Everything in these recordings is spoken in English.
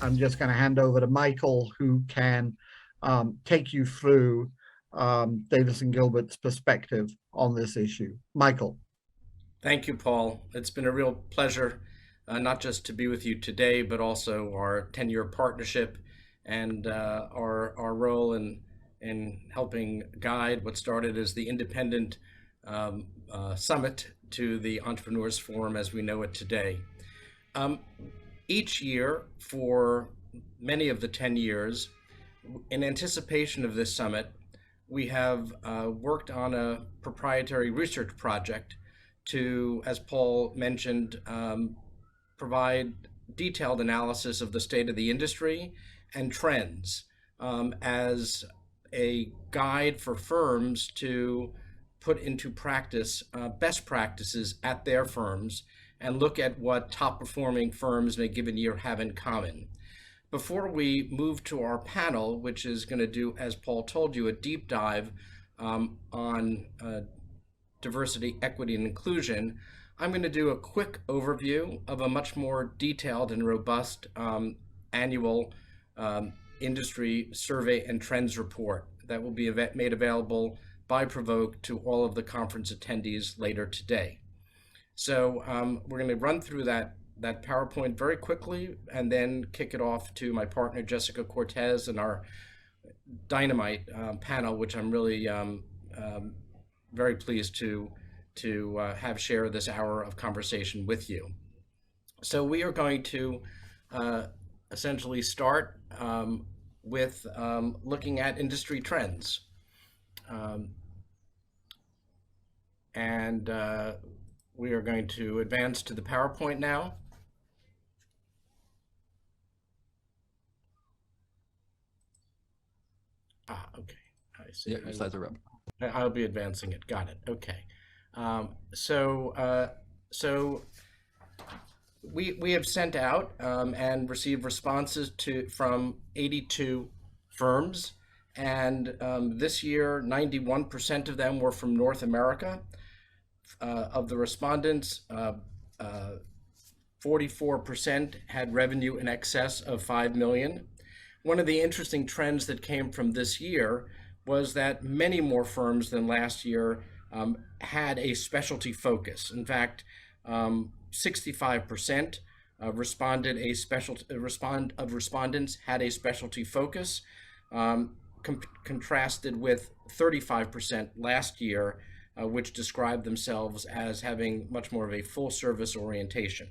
I'm just going to hand over to Michael, who can take you through Davis and Gilbert's perspective on this issue. Michael. Thank you, Paul. It's been a real pleasure, not just to be with you today, but also our 10-year partnership and our role in helping guide what started as the independent summit to the Entrepreneurs Forum as we know it today. Um, each year, for many of the 10 years, in anticipation of this summit, we have worked on a proprietary research project to, as Paul mentioned, provide detailed analysis of the state of the industry and trends as a guide for firms to put into practice best practices at their firms and look at what top performing firms in a given year have in common. Before we move to our panel, which is going to do, as Paul told you, a deep dive on diversity, equity, and inclusion, I'm going to do a quick overview of a much more detailed and robust annual industry survey and trends report that will be made available by Provoke to all of the conference attendees later today. So we're going to run through that PowerPoint very quickly and then kick it off to my partner, Jessica Cortez, and our dynamite panel, which I'm really very pleased to have share this hour of conversation with you. So we are going to essentially start with looking at industry trends. We are going to advance to the PowerPoint now. Okay, I see. Yeah, your slides are up. I'll be advancing it. Got it. Okay. So we have sent out and received responses from 82 firms, and this year 91% of them were from North America. Of the respondents, 44% had revenue in excess of 5 million. One of the interesting trends that came from this year was that many more firms than last year had a specialty focus. In fact, 65% of respondents had a specialty focus, contrasted with 35% last year, which described themselves as having much more of a full service orientation.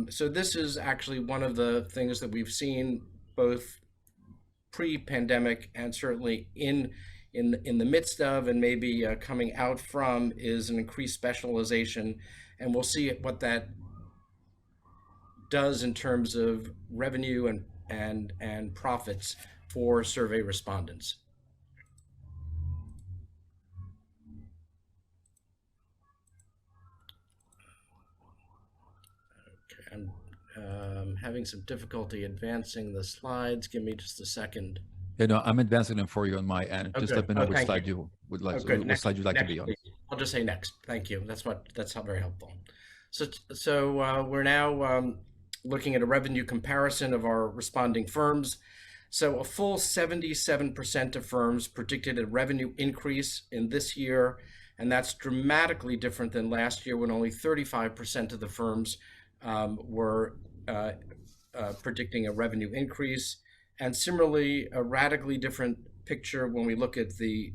So this is actually one of the things that we've seen both pre-pandemic and certainly in the midst of and maybe coming out from is an increased specialization, and we'll see what that does in terms of revenue and profits for survey respondents. Okay, I'm having some difficulty advancing the slides. Give me just a second. Yeah, no, I'm advancing them for you on my end. Just let me know which slide you would like, which slide you'd like to be on. I'll just say next. Thank you. That's very helpful. So we're now looking at a revenue comparison of our responding firms. So a full 77% of firms predicted a revenue increase in this year, and that's dramatically different than last year when only 35% of the firms were predicting a revenue increase. And similarly, a radically different picture when we look at the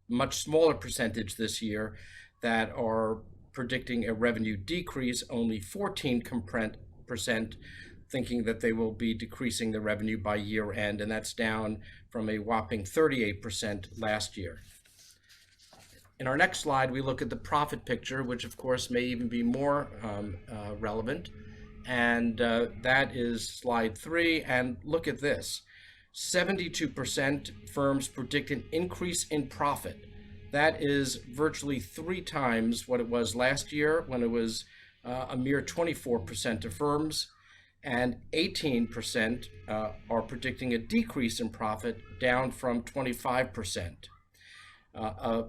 much smaller percentage this year that are predicting a revenue decrease, only 14% thinking that they will be decreasing the revenue by year end, and that's down from a whopping 38% last year. In our next slide, we look at the profit picture, which of course may even be more relevant. And that is slide 3. And look at this. 72% firms predict an increase in profit. That is virtually 3 times what it was last year when it was a mere 24% of firms. And 18% are predicting a decrease in profit, down from 25%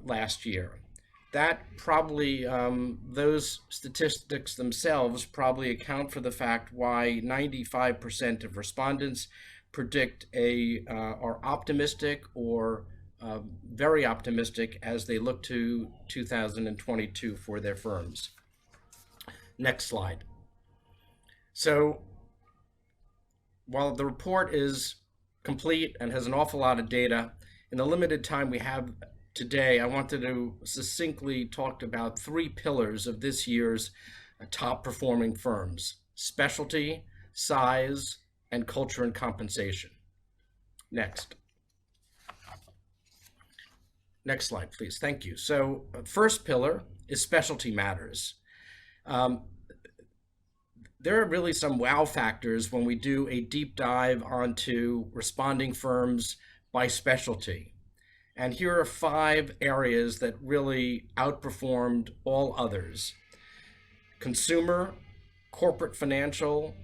last year. that probably, those statistics themselves probably account for the fact why 95% of respondents predict are optimistic or very optimistic as they look to 2022 for their firms. Next slide. So while the report is complete and has an awful lot of data, in the limited time we have today, I wanted to succinctly talk about 3 pillars of this year's top performing firms: specialty, size, and culture and compensation. Next. Next slide, please. Thank you. So first pillar is specialty matters. There are really some wow factors when we do a deep dive onto responding firms by specialty. And here are 5 areas that really outperformed all others: consumer, corporate financial,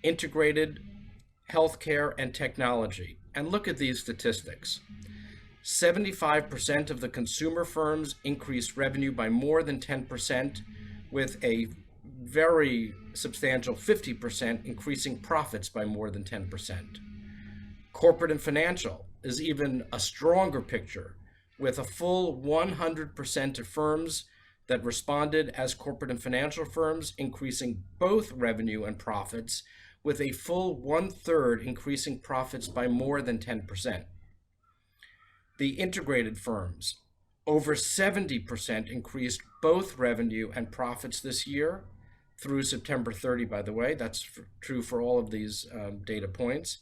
integrated, healthcare, and technology. And look at these statistics. 75% of the consumer firms increased revenue by more than 10%, with a very substantial 50% increasing profits by more than 10%. Corporate and financial is even a stronger picture, with a full 100% of firms that responded as corporate and financial firms increasing both revenue and profits, with a full 1/3 increasing profits by more than 10%. The integrated firms, over 70% increased both revenue and profits this year through September 30, by the way. That's true for all of these data points,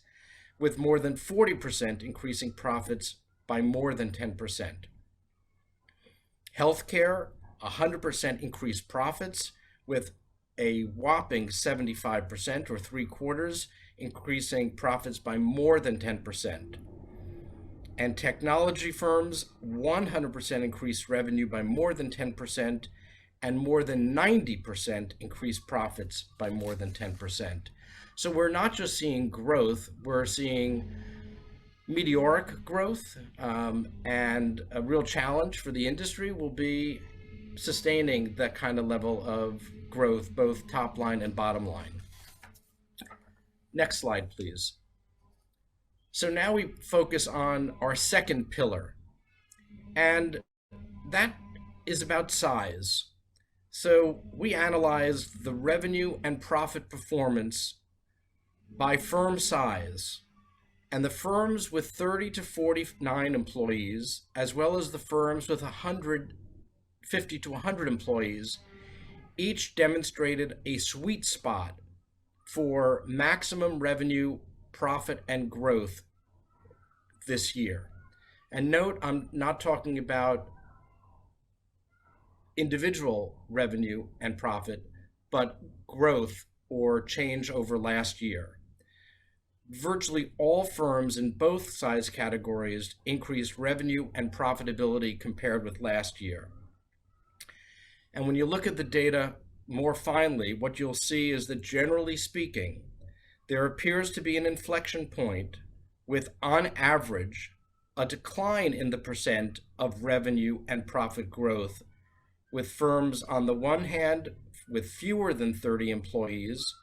with more than 40% increasing profits by more than 10%. Healthcare, 100% increased profits, with a whopping 75% or 3/4 increasing profits by more than 10%. And technology firms, 100% increased revenue by more than 10%, and more than 90% increased profits by more than 10%. So we're not just seeing growth, we're seeing meteoric growth, and a real challenge for the industry will be sustaining that kind of level of growth, both top line and bottom line. Next slide, please. So now we focus on our second pillar, and that is about size. So we analyzed the revenue and profit performance by firm size, and the firms with 30 to 49 employees, as well as the firms with 50 to 100 employees, each demonstrated a sweet spot for maximum revenue, profit, and growth this year. And note, I'm not talking about individual revenue and profit, but growth or change over last year. Virtually all firms in both size categories increased revenue and profitability compared with last year. And when you look at the data more finely, what you'll see is that generally speaking, there appears to be an inflection point with, on average, a decline in the percent of revenue and profit growth, with firms on the one hand with fewer than 30 employees,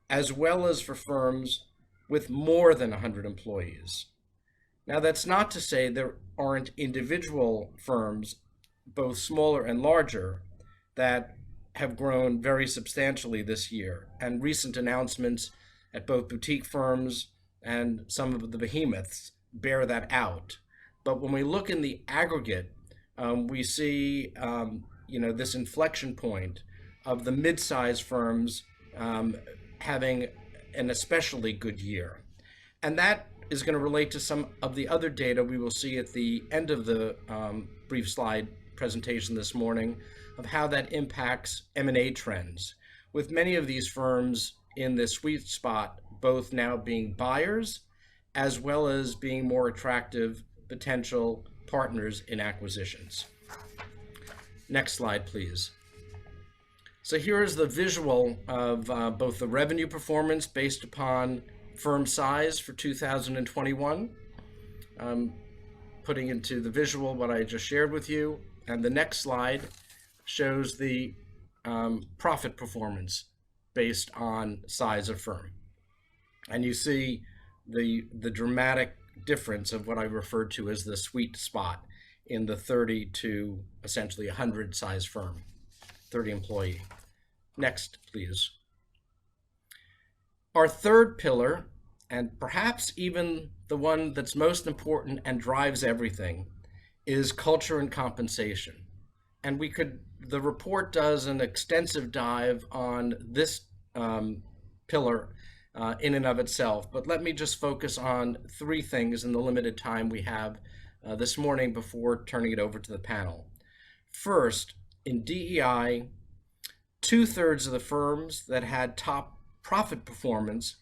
as well as for firms with more than 100 employees. Now, that's not to say there aren't individual firms, both smaller and larger, that have grown very substantially this year, and recent announcements at both boutique firms and some of the behemoths bear that out. But when we look in the aggregate, we see this inflection point of the mid-sized firms having an especially good year. And that is going to relate to some of the other data we will see at the end of the brief slide presentation this morning of how that impacts M&A trends, with many of these firms in the sweet spot both now being buyers as well as being more attractive potential partners in acquisitions. Next slide, please. So here is the visual of both the revenue performance based upon firm size for 2021, putting into the visual what I just shared with you, And the next slide shows the profit performance based on size of firm. And you see the dramatic difference of what I referred to as the sweet spot in the 30 to essentially 100 size firm, 30 employee. Next, please. Our third pillar, and perhaps even the one that's most important and drives everything, is culture and compensation. And the report does an extensive dive on this pillar in and of itself, but let me just focus on three things in the limited time we have this morning before turning it over to the panel. First, in DEI, 2/3 of the firms that had top profit performance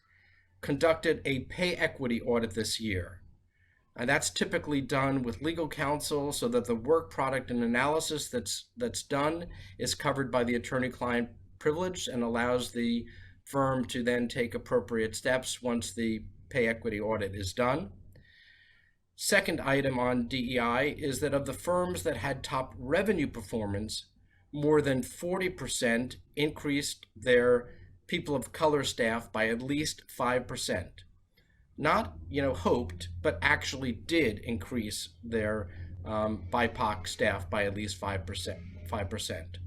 conducted a pay equity audit this year. And that's typically done with legal counsel so that the work product and analysis that's done is covered by the attorney-client privilege and allows the firm to then take appropriate steps once the pay equity audit is done. Second item on DEI is that of the firms that had top revenue performance, more than 40% increased their people of color staff by at least 5%. Not, hoped, but actually did increase their BIPOC staff by at least 5%.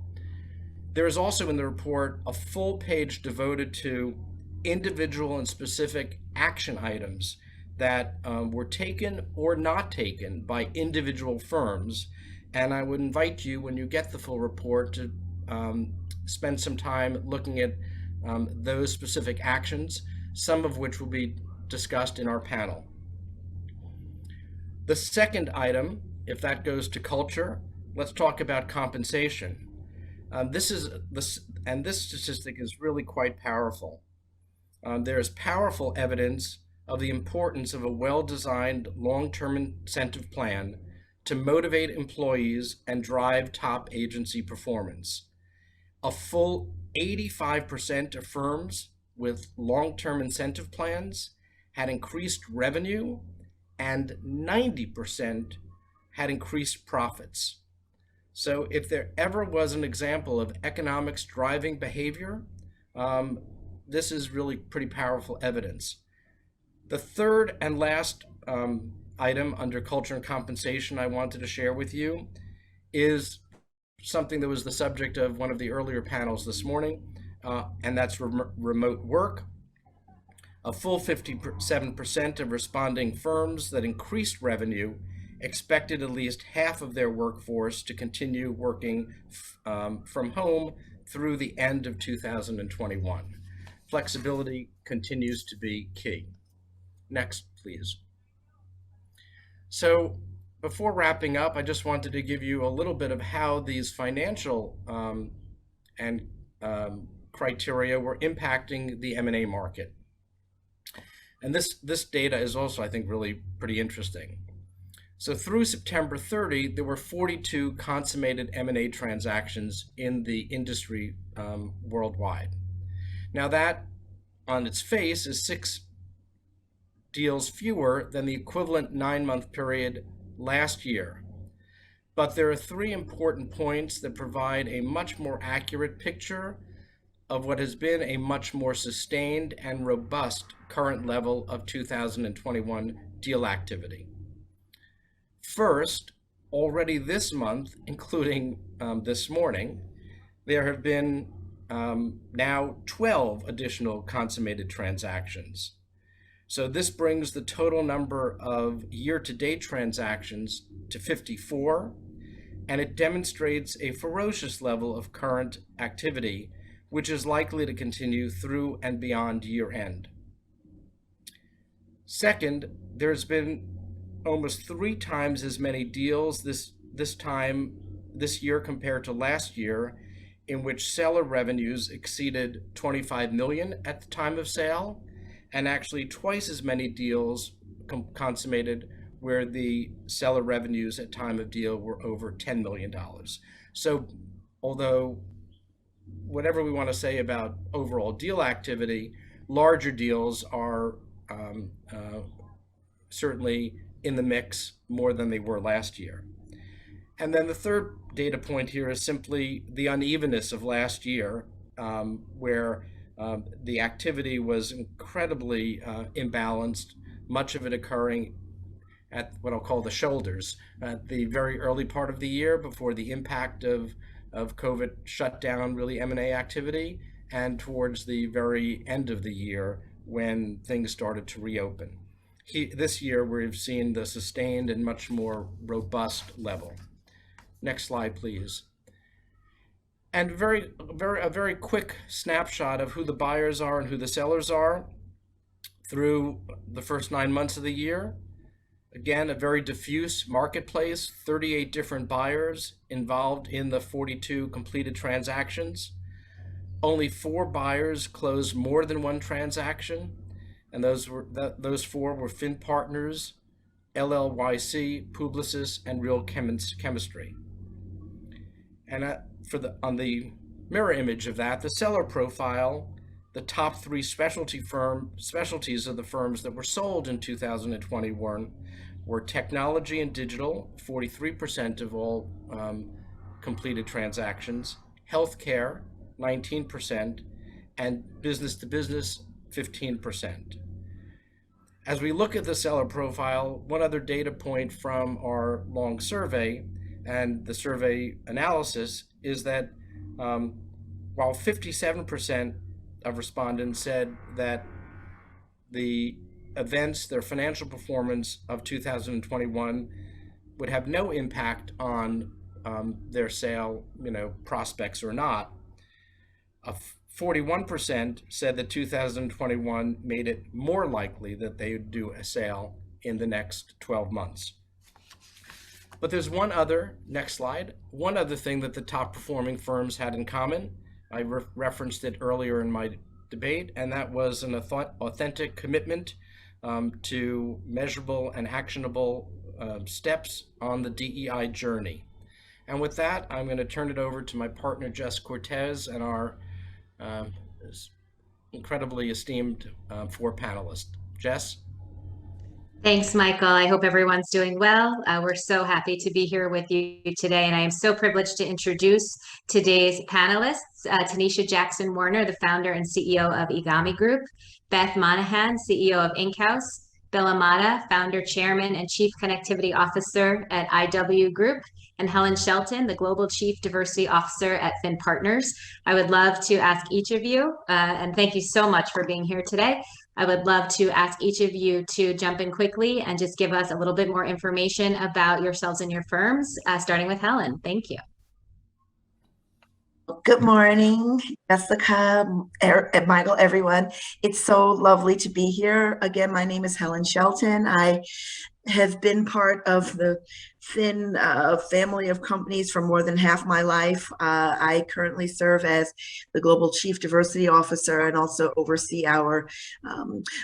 There is also in the report a full page devoted to individual and specific action items that were taken or not taken by individual firms. And I would invite you, when you get the full report, to spend some time looking at those specific actions, some of which will be discussed in our panel. The second item, if that goes to culture, let's talk about compensation. This statistic is really quite powerful. There is powerful evidence of the importance of a well-designed long-term incentive plan to motivate employees and drive top agency performance. A full 85% of firms with long-term incentive plans had increased revenue, and 90% had increased profits. So if there ever was an example of economics driving behavior, this is really pretty powerful evidence. The third and last item under culture and compensation I wanted to share with you is something that was the subject of one of the earlier panels this morning, and that's remote work. A full 57% of responding firms that increased revenue expected at least half of their workforce to continue working from home through the end of 2021. Flexibility continues to be key. Next, please. So before wrapping up, I just wanted to give you a little bit of how these financial and criteria were impacting the M&A market. And this data is also, I think, really pretty interesting. So through September 30, there were 42 consummated M&A transactions in the industry worldwide. Now that, on its face, is 6 deals fewer than the equivalent 9-month period last year. But there are 3 important points that provide a much more accurate picture of what has been a much more sustained and robust current level of 2021 deal activity. First, already this month, including this morning, there have been now 12 additional consummated transactions. So this brings the total number of year-to-date transactions to 54, and it demonstrates a ferocious level of current activity, which is likely to continue through and beyond year-end. Second, there's been almost 3 times as many deals this year compared to last year, in which seller revenues exceeded 25 million at the time of sale, and actually twice as many deals consummated where the seller revenues at time of deal were over $10 million. So although whatever we want to say about overall deal activity, larger deals are certainly in the mix more than they were last year. And then the third data point here is simply the unevenness of last year, where the activity was incredibly imbalanced, much of it occurring at what I'll call the shoulders, at the very early part of the year before the impact of COVID shut down really M&A activity, and towards the very end of the year when things started to reopen. This year we've seen the sustained and much more robust level. Next slide, please. And a very quick snapshot of who the buyers are and who the sellers are through the first 9 months of the year. Again, a very diffuse marketplace, 38 different buyers involved in the 42 completed transactions. Only 4 buyers closed more than one transaction, and those 4 were Fin Partners, LLYC, Publicis, and Real Chemistry. And on the mirror image of that, the seller profile, the top 3 specialties of the firms that were sold in 2021 were technology and digital, 43% of all completed transactions, healthcare, 19%, and business to business, 15%. As we look at the seller profile, one other data point from our long survey and the survey analysis is that while 57% of respondents said that the events, their financial performance of 2021 would have no impact on their sale, prospects or not, 41% said that 2021 made it more likely that they would do a sale in the next 12 months. But there's next slide, one other thing that the top performing firms had in common. I referenced it earlier in my debate, and that was an authentic commitment to measurable and actionable steps on the DEI journey. And with that, I'm going to turn it over to my partner, Jess Cortez, and our incredibly esteemed 4 panelists. Jess? Thanks, Michael. I hope everyone's doing well. We're so happy to be here with you today, and I am so privileged to introduce today's panelists, Tanisha Jackson Warner, the founder and CEO of Igami Group, Beth Monahan, CEO of Inkhouse, Bill Amata, founder, chairman, and chief connectivity officer at IW Group, and Helen Shelton, the global chief diversity officer at Fin Partners. I would love to ask each of you, and thank you so much for being here today. I would love to ask each of you to jump in quickly and just give us a little bit more information about yourselves and your firms, starting with Helen. Thank you. Good morning, Jessica, Michael, everyone. It's so lovely to be here. Again, my name is Helen Shelton. I have been part of the Fin family of companies for more than half my life. I currently serve as the Global Chief Diversity Officer and also oversee our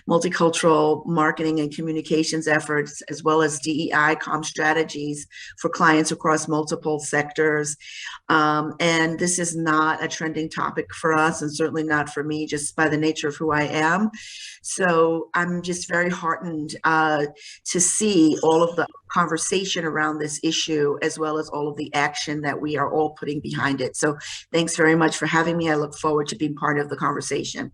multicultural marketing and communications efforts, as well as DEI comm strategies for clients across multiple sectors. And this is not a trending topic for us, and certainly not for me, just by the nature of who I am. So I'm just very heartened to see all of the conversation around this issue, as well as all of the action that we are all putting behind it. So thanks very much for having me. I look forward to being part of the conversation.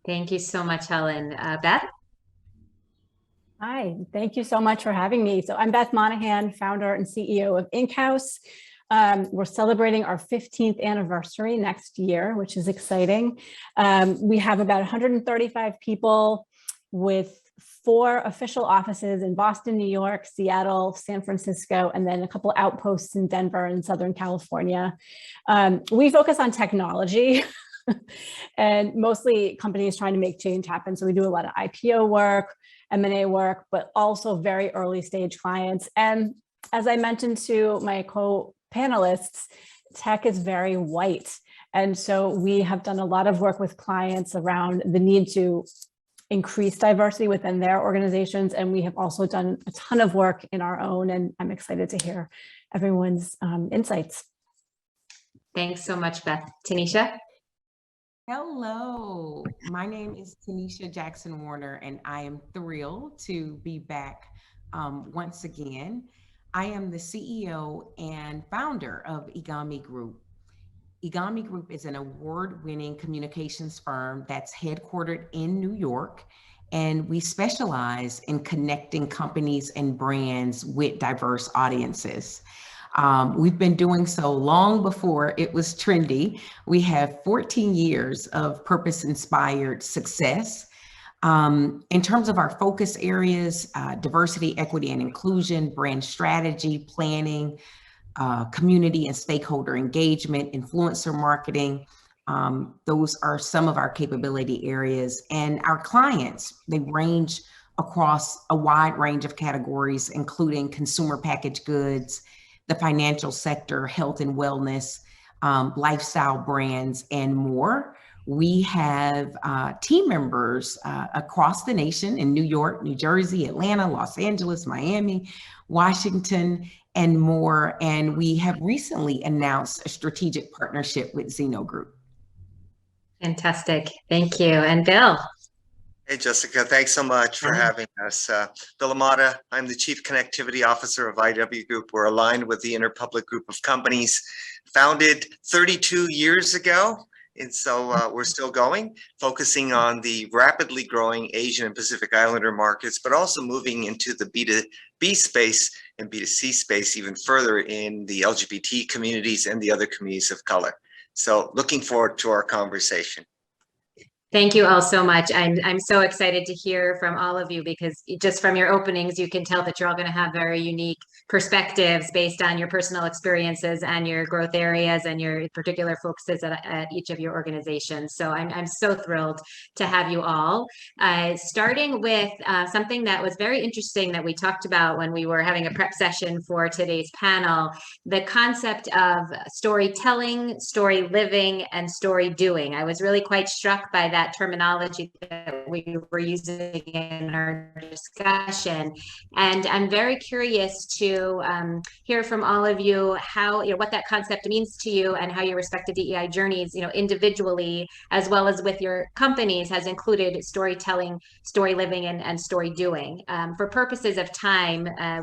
Thank you so much, Helen. Beth? Hi, thank you so much for having me. So I'm Beth Monahan, founder and CEO of Inkhouse. We're celebrating our 15th anniversary next year, which is exciting. We have about 135 people with 4 official offices in Boston, New York, Seattle, San Francisco, and then a couple outposts in Denver and Southern California. We focus on technology and mostly companies trying to make change happen. So we do a lot of IPO work, M&A work, but also very early stage clients. And as I mentioned to my co-panelists, tech is very white. And so we have done a lot of work with clients around the need to increase diversity within their organizations. And we have also done a ton of work in our own, and I'm excited to hear everyone's insights. Thanks so much, Beth. Tanisha? Hello, my name is Tanisha Jackson Warner, and I am thrilled to be back once again. I am the CEO and founder of Igami Group. Igami Group is an award-winning communications firm that's headquartered in New York, and we specialize in connecting companies and brands with diverse audiences. We've been doing so long before it was trendy. We have 14 years of purpose-inspired success. In terms of our focus areas, diversity, equity, and inclusion, brand strategy, planning, community and stakeholder engagement, influencer marketing. Those are some of our capability areas. And our clients, they range across a wide range of categories, including consumer packaged goods, the financial sector, health and wellness, lifestyle brands, and more. We have team members across the nation in New York, New Jersey, Atlanta, Los Angeles, Miami, Washington, and more. And we have recently announced a strategic partnership with Zeno Group. Fantastic. Thank you. And Bill. Hey, Jessica, thanks so much for having us. Bill Amata, I'm the Chief Connectivity Officer of IW Group. We're aligned with the Interpublic Group of companies, founded 32 years ago. And so we're still going, focusing on the rapidly growing Asian and Pacific Islander markets, but also moving into the B2B space and B2C space even further in the LGBT communities and the other communities of color. So looking forward to our conversation. Thank you all so much. I'm so excited to hear from all of you, because just from your openings, you can tell that you're all going to have very unique perspectives based on your personal experiences and your growth areas and your particular focuses at each of your organizations. So I'm so thrilled to have you all. Starting with something that was very interesting that we talked about when we were having a prep session for today's panel, the concept of storytelling, story living, and story doing. I was really quite struck by that terminology that we were using in our discussion. And I'm very curious to hear from all of you how, what that concept means to you and how your respective DEI journeys, individually, as well as with your companies, has included storytelling, story living, and story doing. For purposes of time, I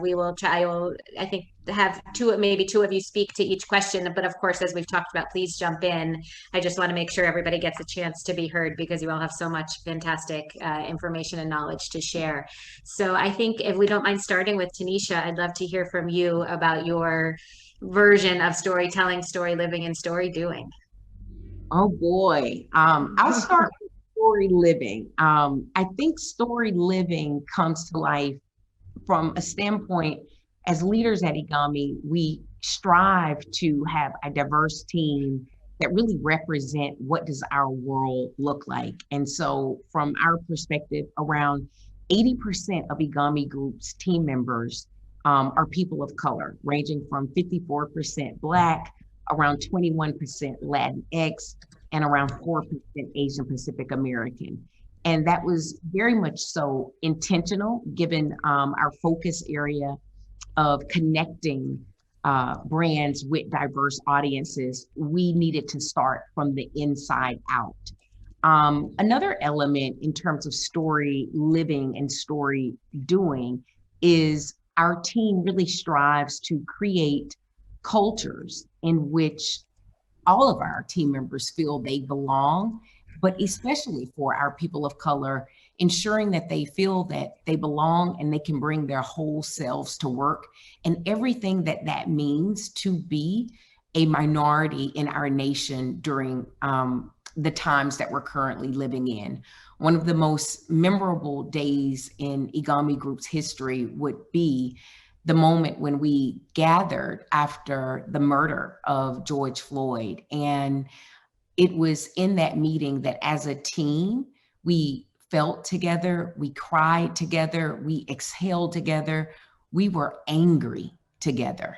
think, have maybe two of you speak to each question, but of course, as we've talked about, please jump in. I just want to make sure everybody gets a chance to be heard, because you all have so much fantastic information and knowledge to share. So I think, if we don't mind starting with Tanisha, I'd love to hear from you about your version of storytelling, story living, and story doing. Oh boy, I'll start with story living. I think story living comes to life from a standpoint, as leaders at Igami, we strive to have a diverse team that really represent what does our world look like. And so from our perspective, around 80% of Igami Group's team members are people of color, ranging from 54% Black, around 21% Latinx, and around 4% Asian Pacific American. And that was very much so intentional, given our focus area of connecting brands with diverse audiences. We needed to start from the inside out. Another element in terms of story living and story doing is our team really strives to create cultures in which all of our team members feel they belong, but especially for our people of color, ensuring that they feel that they belong and they can bring their whole selves to work, and everything that means to be a minority in our nation during the times that we're currently living in. One of the most memorable days in Igami Group's history would be the moment when we gathered after the murder of George Floyd. And it was in that meeting that, as a team, we felt together, we cried together, we exhaled together, we were angry together.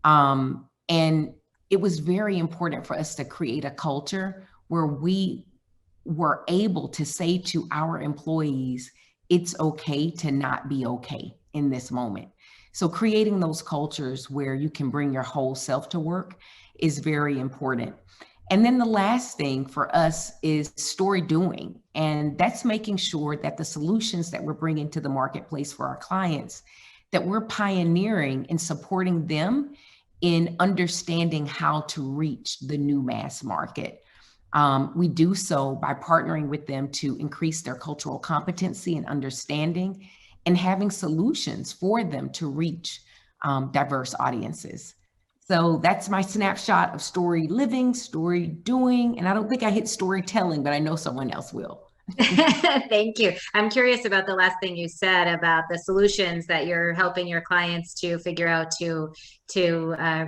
And it was very important for us to create a culture where we were able to say to our employees, it's okay to not be okay in this moment. So creating those cultures where you can bring your whole self to work is very important. And then the last thing for us is story doing. And that's making sure that the solutions that we're bringing to the marketplace for our clients, that we're pioneering and supporting them in understanding how to reach the new mass market. We do so by partnering with them to increase their cultural competency and understanding, and having solutions for them to reach diverse audiences. So that's my snapshot of story living, story doing, and I don't think I hit storytelling, but I know someone else will. Thank you. I'm curious about the last thing you said about the solutions that you're helping your clients to figure out to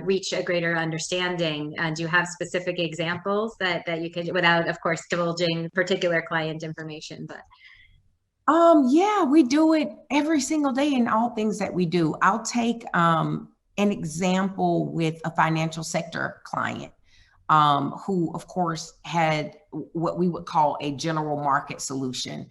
reach a greater understanding. Do you have specific examples that you could, without, of course, divulging particular client information, but? Yeah, we do it every single day in all things that we do. I'll take an example with a financial sector client. Who, of course, had what we would call a general market solution.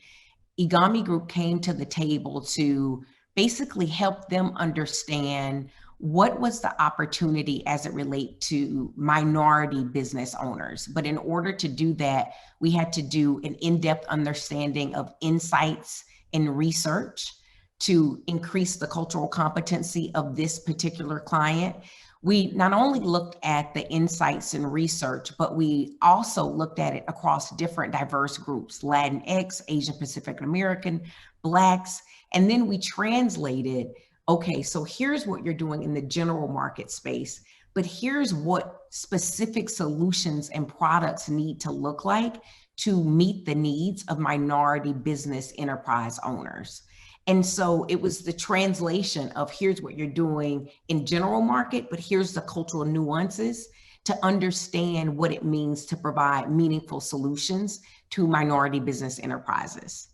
Igami Group came to the table to basically help them understand what was the opportunity as it relates to minority business owners. But in order to do that, we had to do an in-depth understanding of insights and research to increase the cultural competency of this particular client. We not only looked at the insights and research, but we also looked at it across different diverse groups, Latinx, Asian Pacific American, Blacks, and then we translated, okay, so here's what you're doing in the general market space, but here's what specific solutions and products need to look like to meet the needs of minority business enterprise owners. And so it was the translation of here's what you're doing in general market, but here's the cultural nuances to understand what it means to provide meaningful solutions to minority business enterprises.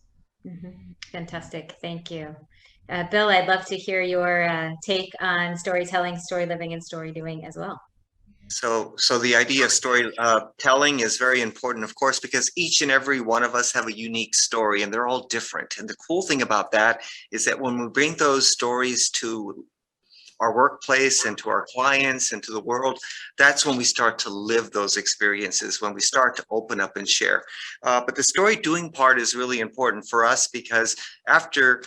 Mm-hmm. Fantastic. Thank you. Bill, I'd love to hear your take on storytelling, story living, and story doing as well. So the idea of story telling is very important, of course, because each and every one of us have a unique story and they're all different. And the cool thing about that is that when we bring those stories to our workplace and to our clients and to the world, that's when we start to live those experiences, when we start to open up and share. But the story doing part is really important for us because after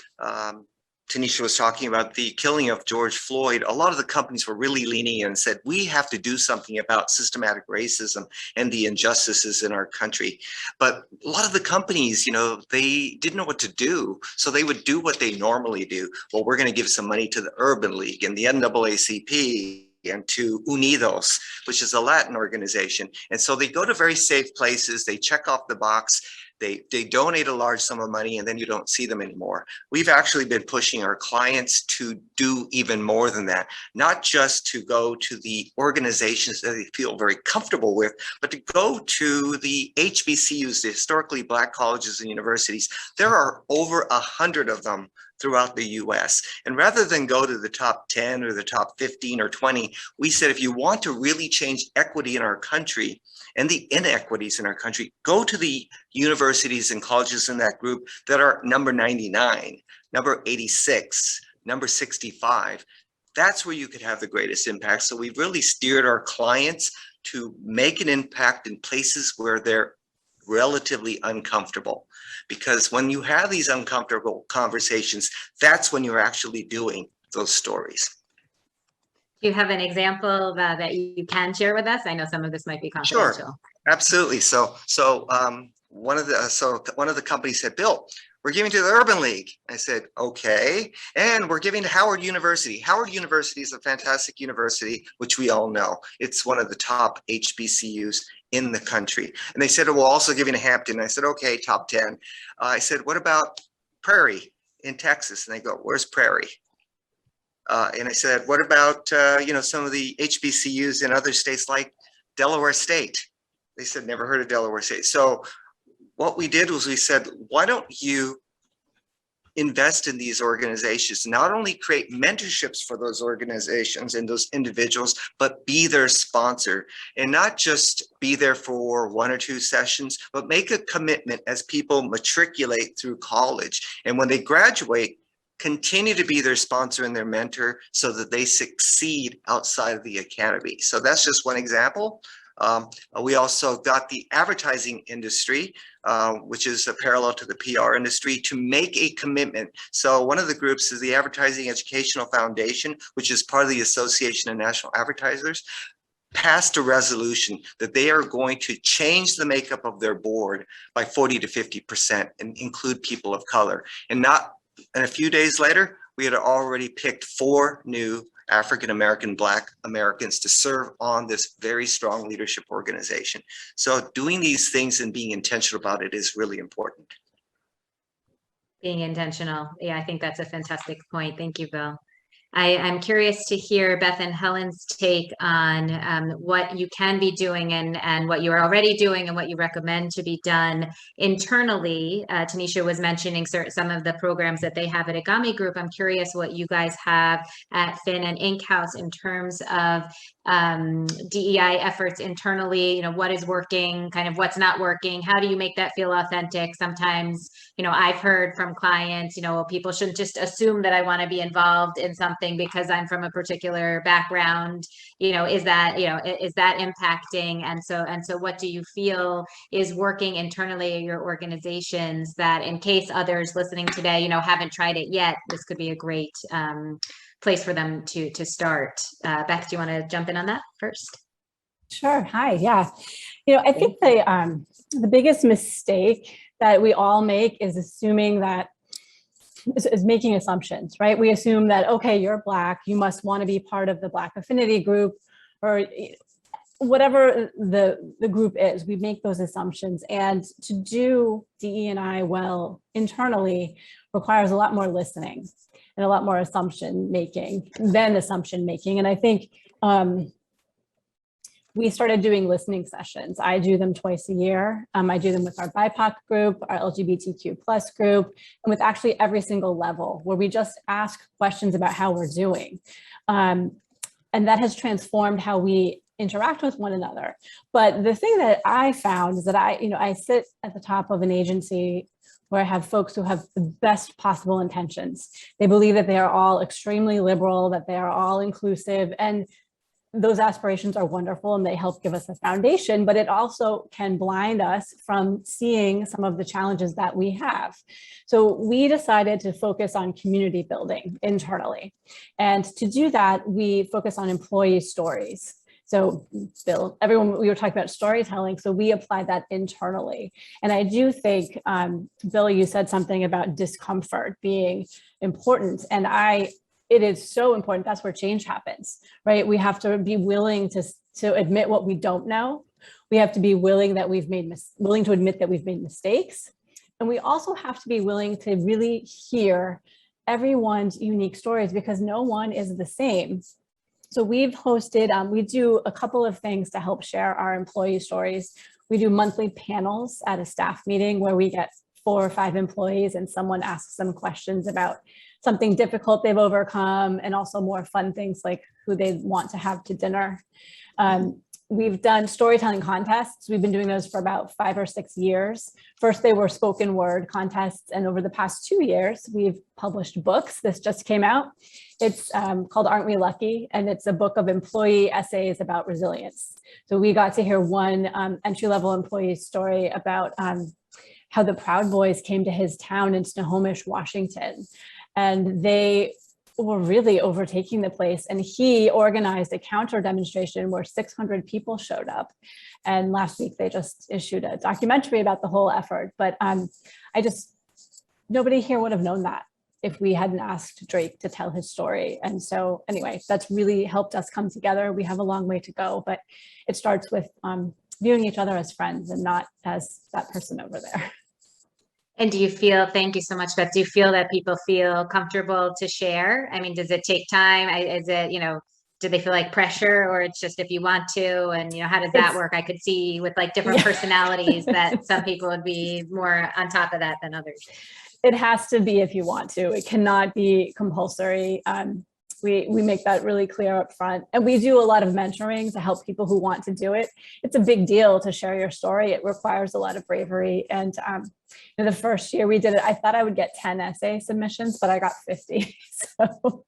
Tanisha was talking about the killing of George Floyd, a lot of the companies were really leaning in and said, we have to do something about systematic racism and the injustices in our country. But a lot of the companies, you know, they didn't know what to do. So they would do what they normally do. Well, we're going to give some money to the Urban League and the NAACP and to Unidos, which is a Latin organization. And so they go to very safe places. They check off the box. They donate a large sum of money and then you don't see them anymore. We've actually been pushing our clients to do even more than that, not just to go to the organizations that they feel very comfortable with, but to go to the HBCUs, the historically Black colleges and universities. There are over 100 of them throughout the US. And rather than go to the top 10 or the top 15 or 20, we said, if you want to really change equity in our country and the inequities in our country, go to the universities and colleges in that group that are number 99, number 86, number 65. That's where you could have the greatest impact. So we've really steered our clients to make an impact in places where they're relatively uncomfortable. Because when you have these uncomfortable conversations, that's when you're actually doing those stories. Do you have an example that you can share with us? I know some of this might be confidential. Sure, absolutely. So one of the companies said, Bill, we're giving to the Urban League. I said, okay. And we're giving to Howard University. Howard University is a fantastic university, which we all know. It's one of the top HBCUs in the country. And they said, we're also giving to Hampton. I said, okay, top 10. I said, what about Prairie in Texas? And they go, where's Prairie? And I said, what about, some of the HBCUs in other states like Delaware State? They said, never heard of Delaware State. So what we did was we said, why don't you invest in these organizations, not only create mentorships for those organizations and those individuals, but be their sponsor and not just be there for 1 or 2 sessions, but make a commitment as people matriculate through college. And when they graduate, continue to be their sponsor and their mentor so that they succeed outside of the academy. So that's just one example We also got the advertising industry, which is a parallel to the PR industry, to make a commitment. So one of the groups is the Advertising Educational Foundation, which is part of the Association of National Advertisers, passed a resolution that they are going to change the makeup of their board by 40 to 50% and include people of color. And a few days later, we had already picked 4 new African-American, Black Americans to serve on this very strong leadership organization. So doing these things and being intentional about it is really important. Being intentional. Yeah, I think that's a fantastic point. Thank you, Bill. I'm curious to hear Beth and Helen's take on what you can be doing and what you are already doing and what you recommend to be done internally. Tanisha was mentioning some of the programs that they have at Agami Group. I'm curious what you guys have at Finn and Inkhouse in terms of DEI efforts internally. You know, what is working, kind of what's not working. How do you make that feel authentic? Sometimes, you know, I've heard from clients, you know, people shouldn't just assume that I want to be involved in something because I'm from a particular background. You know, is that impacting? And so what do you feel is working internally at your organizations that, in case others listening today, you know, haven't tried it yet, this could be a great place for them to start. Beth, do you want to jump in on that first? Sure. Hi. Yeah. You know, I think the biggest mistake that we all make is assuming that is making assumptions, right? We assume that, okay, you're Black, you must want to be part of the Black affinity group, or whatever the group is. We make those assumptions, and to do DE&I well internally requires a lot more listening and a lot more assumption making than assumption making. And I think we started doing listening sessions. I do them twice a year. I do them with our BIPOC group, our LGBTQ+ group, and with actually every single level, where we just ask questions about how we're doing. And that has transformed how we interact with one another. But the thing that I found is that I sit at the top of an agency where I have folks who have the best possible intentions. They believe that they are all extremely liberal, that they are all inclusive, and those aspirations are wonderful and they help give us a foundation, but it also can blind us from seeing some of the challenges that we have. So we decided to focus on community building internally. And to do that, we focus on employee stories. So Bill, we were talking about storytelling, so we applied that internally. And I do think, Bill, you said something about discomfort being important, and it is so important. That's where change happens, right? We have to be willing to admit what we don't know. We have to be willing to admit that we've made mistakes. And we also have to be willing to really hear everyone's unique stories, because no one is the same. So we've hosted, we do a couple of things to help share our employee stories. We do monthly panels at a staff meeting where we get 4 or 5 employees and someone asks them questions about something difficult they've overcome, and also more fun things like who they want to have to dinner. We've done storytelling contests. We've been doing those for about 5 or 6 years. First, they were spoken word contests, and over the past 2 years, we've published books. This just came out. It's called Aren't We Lucky? And it's a book of employee essays about resilience. So we got to hear one entry-level employee story about how the Proud Boys came to his town in Snohomish, Washington. And they were really overtaking the place. And he organized a counter demonstration where 600 people showed up. And last week, they just issued a documentary about the whole effort. But nobody here would have known that if we hadn't asked Drake to tell his story. And so anyway, that's really helped us come together. We have a long way to go, but it starts with viewing each other as friends and not as that person over there. And thank you so much, Beth. Do you feel that people feel comfortable to share? I mean, does it take time? Is it, do they feel like pressure, or it's just if you want to? And, how does that work? I could see with like different personalities that some people would be more on top of that than others. It has to be if you want to. It cannot be compulsory. We make that really clear up front. And we do a lot of mentoring to help people who want to do it. It's a big deal to share your story. It requires a lot of bravery. And the first year we did it, I thought I would get 10 essay submissions, but I got 50. So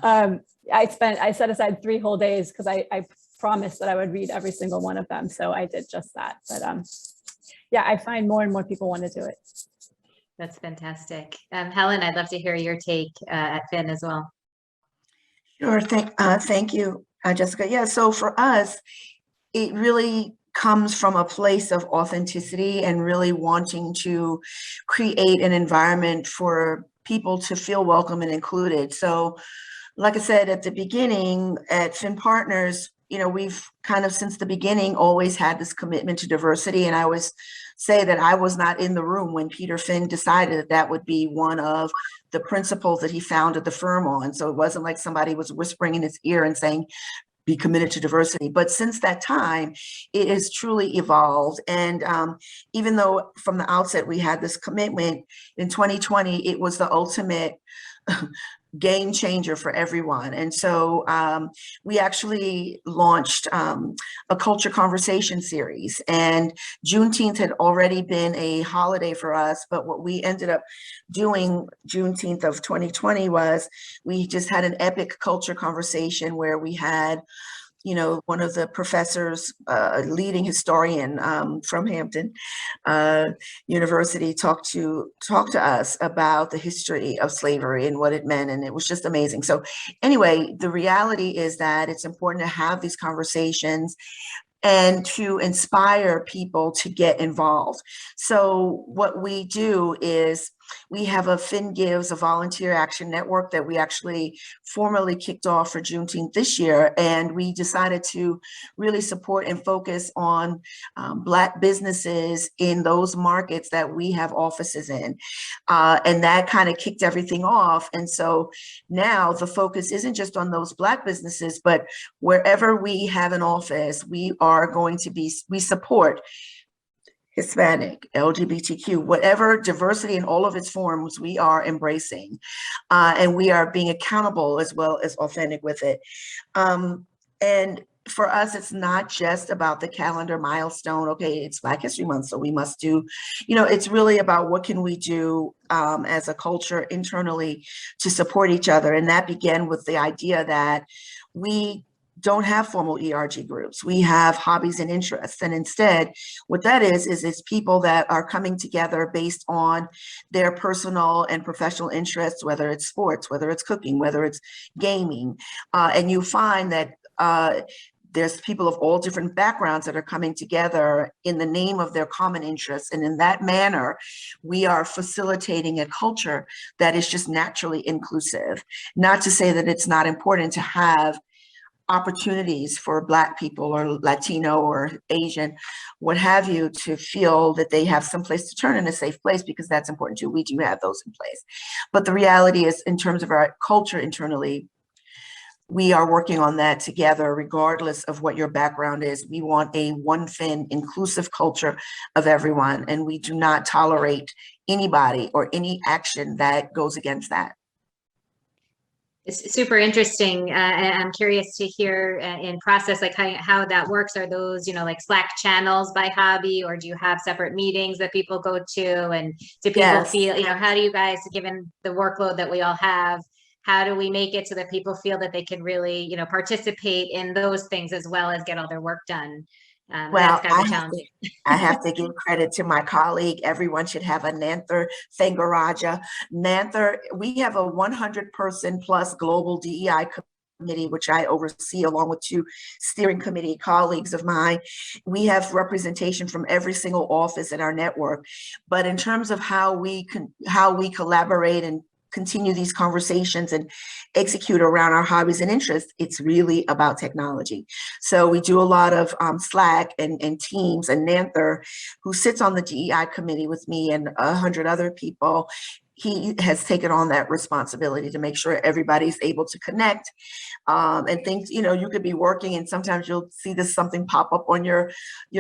wow. I set aside 3 whole days because I promised that I would read every single one of them. So I did just that. But yeah, I find more and more people want to do it. That's fantastic. Helen, I'd love to hear your take at Finn as well. Sure. Thank you, Jessica. Yeah. So for us, it really comes from a place of authenticity and really wanting to create an environment for people to feel welcome and included. So, like I said at the beginning, at Finn Partners, you know, we've kind of since the beginning always had this commitment to diversity. And I always say that I was not in the room when Peter Finn decided that that would be one of the principles that he founded the firm on. So it wasn't like somebody was whispering in his ear and saying, be committed to diversity. But since that time, it has truly evolved. And even though from the outset we had this commitment, in 2020, it was the ultimate game changer for everyone. And so we actually launched a culture conversation series, and Juneteenth had already been a holiday for us. But what we ended up doing Juneteenth of 2020 was we just had an epic culture conversation where we had, you know, one of the professors, a leading historian from Hampton University, talk to us about the history of slavery and what it meant, and it was just amazing. So anyway, the reality is that it's important to have these conversations and to inspire people to get involved. So what we do is we have a Finn Gives, a volunteer action network that we actually formally kicked off for Juneteenth this year. And we decided to really support and focus on Black businesses in those markets that we have offices in. And that kind of kicked everything off. And so now the focus isn't just on those Black businesses, but wherever we have an office, we support Hispanic, LGBTQ, whatever diversity in all of its forms, we are embracing, and we are being accountable as well as authentic with it. And for us, it's not just about the calendar milestone. Okay, it's Black History Month, so we must do, you know, it's really about what can we do as a culture internally to support each other. And that began with the idea that we don't have formal ERG groups. We have hobbies and interests. And instead, what that is it's people that are coming together based on their personal and professional interests, whether it's sports, whether it's cooking, whether it's gaming. And you find that there's people of all different backgrounds that are coming together in the name of their common interests. And in that manner, we are facilitating a culture that is just naturally inclusive. Not to say that it's not important to have opportunities for Black people or Latino or Asian, what have you, to feel that they have some place to turn in a safe place, because that's important too. We do have those in place. But the reality is, in terms of our culture internally, we are working on that together, regardless of what your background is. We want a one Finn inclusive culture of everyone, and we do not tolerate anybody or any action that goes against that. It's super interesting. I'm curious to hear in process, like how that works. Are those, you know, like Slack channels by hobby, or do you have separate meetings that people go to? And do people feel, you know, how do you guys, given the workload that we all have, how do we make it so that people feel that they can really, you know, participate in those things as well as get all their work done? Well, that's kind of I have to give credit to my colleague. Everyone should have a Nanther Thangaraja. Nanther, we have a 100-person plus global DEI committee, which I oversee along with 2 steering committee colleagues of mine. We have representation from every single office in our network. But in terms of how we collaborate and continue these conversations and execute around our hobbies and interests, it's really about technology. So we do a lot of Slack and Teams, and Nanther, who sits on the DEI committee with me and 100 other people, he has taken on that responsibility to make sure everybody's able to connect and things, you know, you could be working and sometimes you'll see this something pop up on your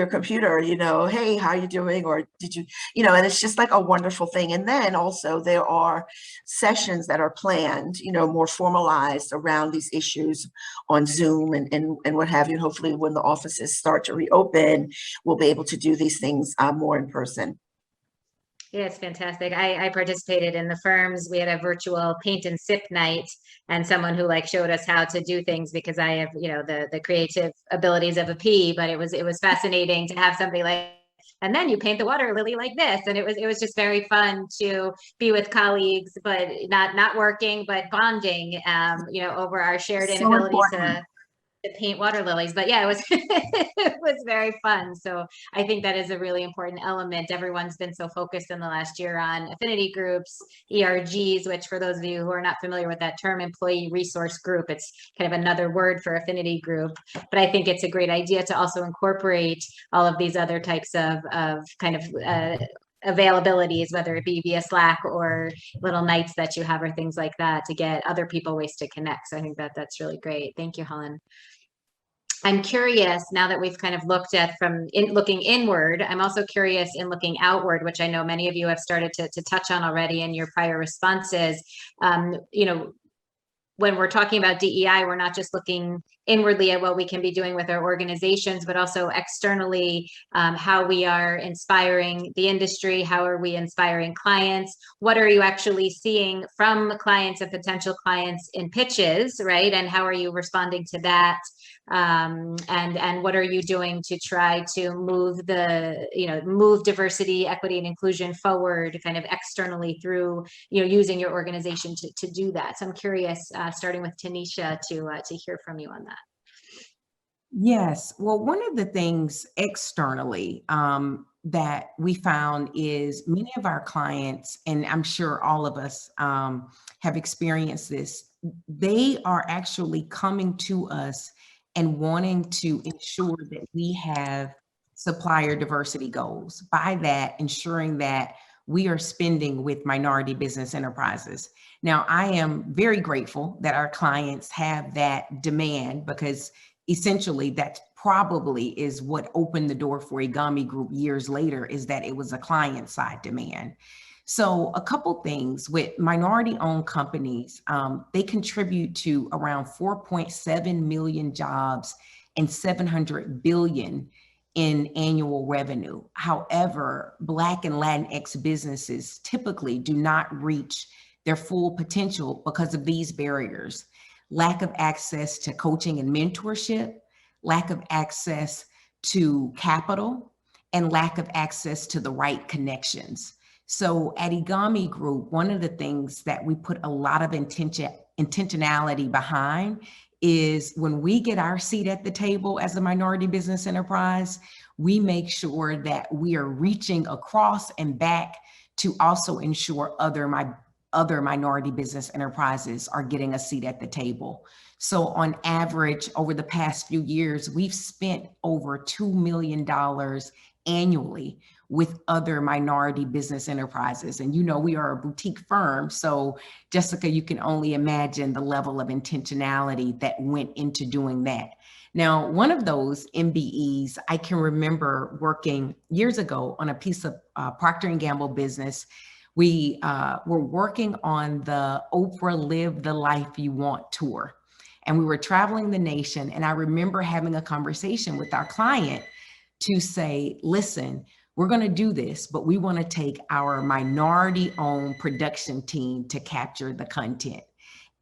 computer, you know, hey, how you doing? Or did you, you know, and it's just like a wonderful thing. And then also there are sessions that are planned, you know, more formalized around these issues on Zoom and what have you. Hopefully when the offices start to reopen, we'll be able to do these things more in person. Yeah, it's fantastic. I participated in the firms. We had a virtual paint and sip night, and someone who like showed us how to do things, because I have, you know, the creative abilities of a P, but it was fascinating to have somebody like, and then you paint the water lily like this. And it was just very fun to be with colleagues, but not working, but bonding, you know, over our shared So inability important. to paint water lilies. But yeah, it was it was very fun. So I think that is a really important element. Everyone's been so focused in the last year on affinity groups, ERGs, which for those of you who are not familiar with that term, employee resource group, it's kind of another word for affinity group. But I think it's a great idea to also incorporate all of these other types of kind of availabilities, whether it be via Slack or little nights that you have or things like that, to get other people ways to connect. So I think that that's really great. Thank you, Helen. I'm curious, now that we've kind of looked at looking inward, I'm also curious in looking outward, which I know many of you have started to touch on already in your prior responses. You know, when we're talking about DEI, we're not just looking inwardly at what we can be doing with our organizations, but also externally, how we are inspiring the industry, how are we inspiring clients, what are you actually seeing from clients and potential clients in pitches, right? And how are you responding to that? And what are you doing to try to move move diversity, equity, and inclusion forward kind of externally through, you know, using your organization to do that? So I'm curious, starting with Tanisha, to hear from you on that. Yes. Well, one of the things externally that we found is many of our clients, and I'm sure all of us have experienced this, they are actually coming to us and wanting to ensure that we have supplier diversity goals. By that, ensuring that we are spending with minority business enterprises. Now, I am very grateful that our clients have that demand, because essentially that probably is what opened the door for Igami Group years later, is that it was a client side demand. So a couple things with minority owned companies, they contribute to around 4.7 million jobs and 700 billion in annual revenue. However, Black and Latinx businesses typically do not reach their full potential because of these barriers: lack of access to coaching and mentorship, lack of access to capital, and lack of access to the right connections. So at Igami Group, one of the things that we put a lot of intentionality behind is when we get our seat at the table as a minority business enterprise, we make sure that we are reaching across and back to also ensure other minority business enterprises are getting a seat at the table. So on average, over the past few years, we've spent over $2 million annually with other minority business enterprises. And you know, we are a boutique firm. So Jessica, you can only imagine the level of intentionality that went into doing that. Now, one of those MBEs, I can remember working years ago on a piece of Procter & Gamble business. We were working on the Oprah Live the Life You Want tour. And we were traveling the nation. And I remember having a conversation with our client to say, listen, we're going to do this, but we want to take our minority-owned production team to capture the content.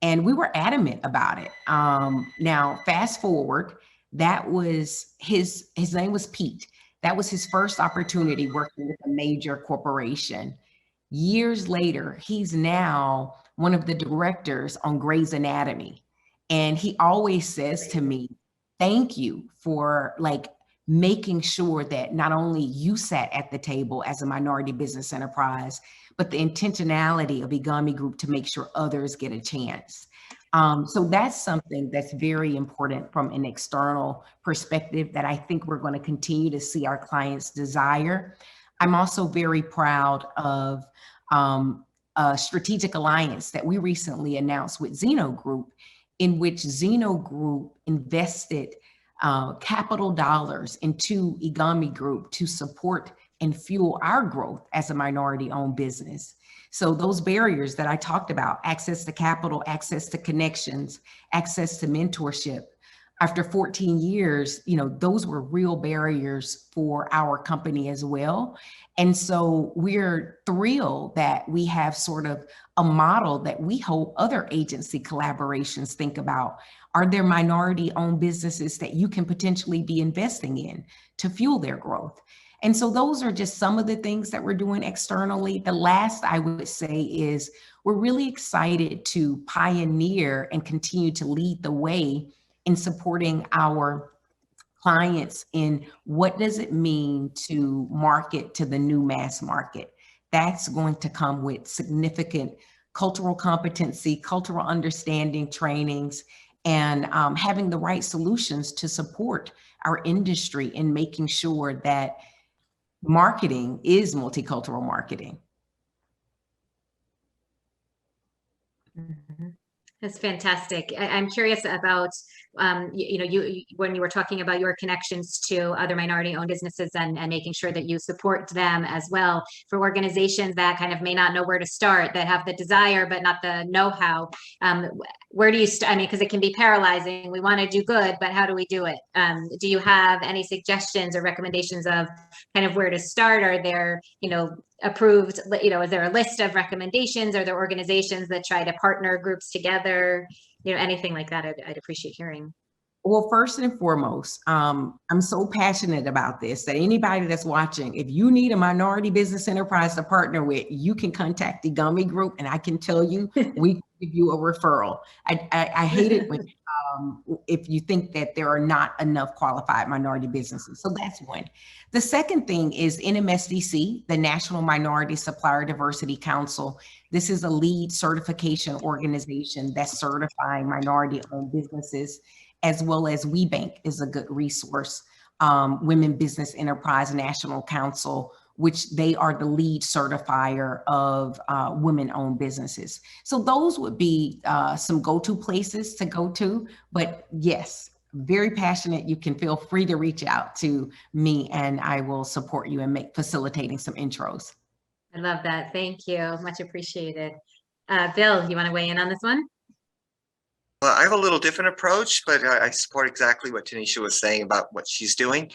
And we were adamant about it. Now, fast forward, that was his name was Pete. That was his first opportunity working with a major corporation. Years later, he's now one of the directors on Grey's Anatomy. And he always says to me, thank you for making sure that not only you sat at the table as a minority business enterprise, but the intentionality of Igami Group to make sure others get a chance. So that's something that's very important from an external perspective that I think we're going to continue to see our clients desire. I'm also very proud of a strategic alliance that we recently announced with Zeno Group, in which Zeno Group invested capital dollars into Igami Group to support and fuel our growth as a minority-owned business. So those barriers that I talked about, access to capital, access to connections, access to mentorship, after 14 years, you know, those were real barriers for our company as well. And so we're thrilled that we have sort of a model that we hope other agency collaborations think about. Are there minority-owned businesses that you can potentially be investing in to fuel their growth? And so those are just some of the things that we're doing externally. The last I would say is we're really excited to pioneer and continue to lead the way in supporting our clients in what does it mean to market to the new mass market. That's going to come with significant cultural competency, cultural understanding trainings, and having the right solutions to support our industry in making sure that marketing is multicultural marketing. Mm-hmm. That's fantastic. I'm curious about, when you were talking about your connections to other minority-owned businesses and making sure that you support them as well. For organizations that kind of may not know where to start, that have the desire but not the know-how, where do you start? I mean, because it can be paralyzing. We want to do good, but how do we do it? Do you have any suggestions or recommendations of kind of where to start? Are there, approved, is there a list of recommendations? Are there organizations that try to partner groups together? Anything like that, I'd appreciate hearing. Well, first and foremost, I'm so passionate about this that anybody that's watching, if you need a minority business enterprise to partner with, you can contact the Gummy Group, and I can tell you, we can give you a referral. I hate it when if you think that there are not enough qualified minority businesses. So that's one. The second thing is NMSDC, the National Minority Supplier Diversity Council. This is a lead certification organization that's certifying minority-owned businesses, as well as WeBank is a good resource. Women Business Enterprise National Council, which they are the lead certifier of women-owned businesses. So those would be some go-to places to go to. But yes, very passionate. You can feel free to reach out to me and I will support you in facilitating some intros. I love that. Thank you. Much appreciated. Bill, you want to weigh in on this one? Well, I have a little different approach, but I support exactly what Tanisha was saying about what she's doing.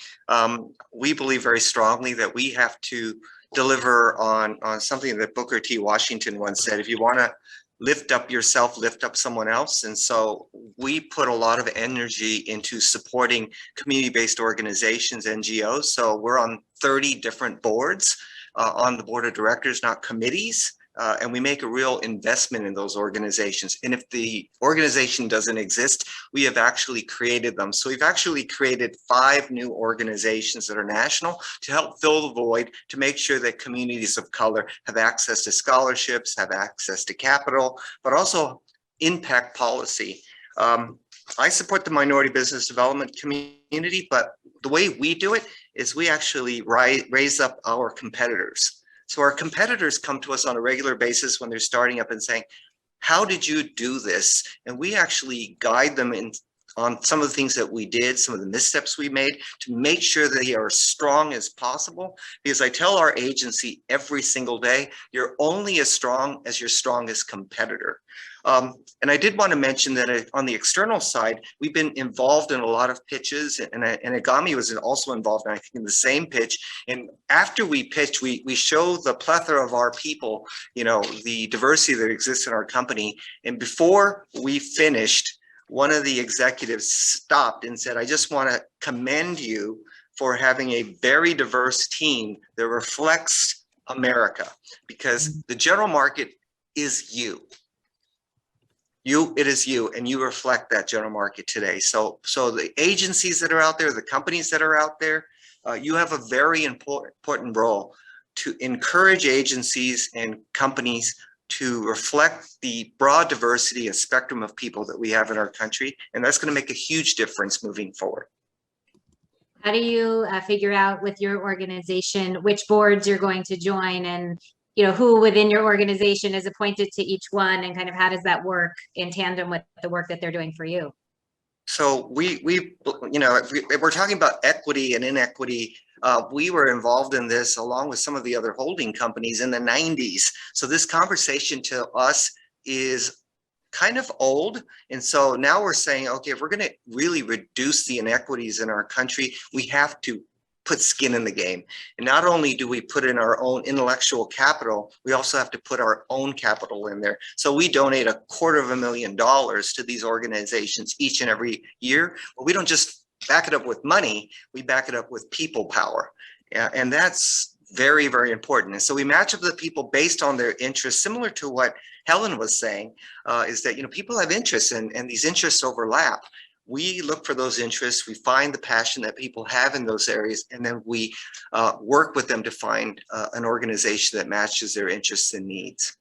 We believe very strongly that we have to deliver on something that Booker T. Washington once said: if you want to lift up yourself, lift up someone else. And so we put a lot of energy into supporting community-based organizations, NGOs. So we're on 30 different boards on the board of directors, not committees. And we make a real investment in those organizations. And if the organization doesn't exist, we have actually created them. So we've actually created 5 new organizations that are national to help fill the void, to make sure that communities of color have access to scholarships, have access to capital, but also impact policy. I support the minority business development community, but the way we do it is we actually raise up our competitors. So our competitors come to us on a regular basis when they're starting up and saying, how did you do this? And we actually guide them on some of the things that we did, some of the missteps we made, to make sure that they are as strong as possible. Because I tell our agency every single day, you're only as strong as your strongest competitor. And I did want to mention that on the external side, we've been involved in a lot of pitches, and Agami was also involved, I think, in the same pitch. And after we pitch, we show the plethora of our people, the diversity that exists in our company. And before we finished, one of the executives stopped and said, I just want to commend you for having a very diverse team that reflects America, because the general market is you. It is you, and you reflect that general market today. So the agencies that are out there, the companies that are out there, you have a very important role to encourage agencies and companies to reflect the broad diversity and spectrum of people that we have in our country. And that's going to make a huge difference moving forward. How do you figure out with your organization which boards you're going to join, and who within your organization is appointed to each one, and kind of how does that work in tandem with the work that they're doing for you? So if we're talking about equity and inequity, we were involved in this along with some of the other holding companies in the 90s. So this conversation to us is kind of old. And so now we're saying, okay, if we're going to really reduce the inequities in our country, we have to put skin in the game. And not only do we put in our own intellectual capital, we also have to put our own capital in there. So we donate $250,000 to these organizations each and every year, but we don't just back it up with money, we back it up with people power. And that's very, very important. And so we match up the people based on their interests, similar to what Helen was saying, is that, people have interests and these interests overlap. We look for those interests, we find the passion that people have in those areas, and then we work with them to find an organization that matches their interests and needs.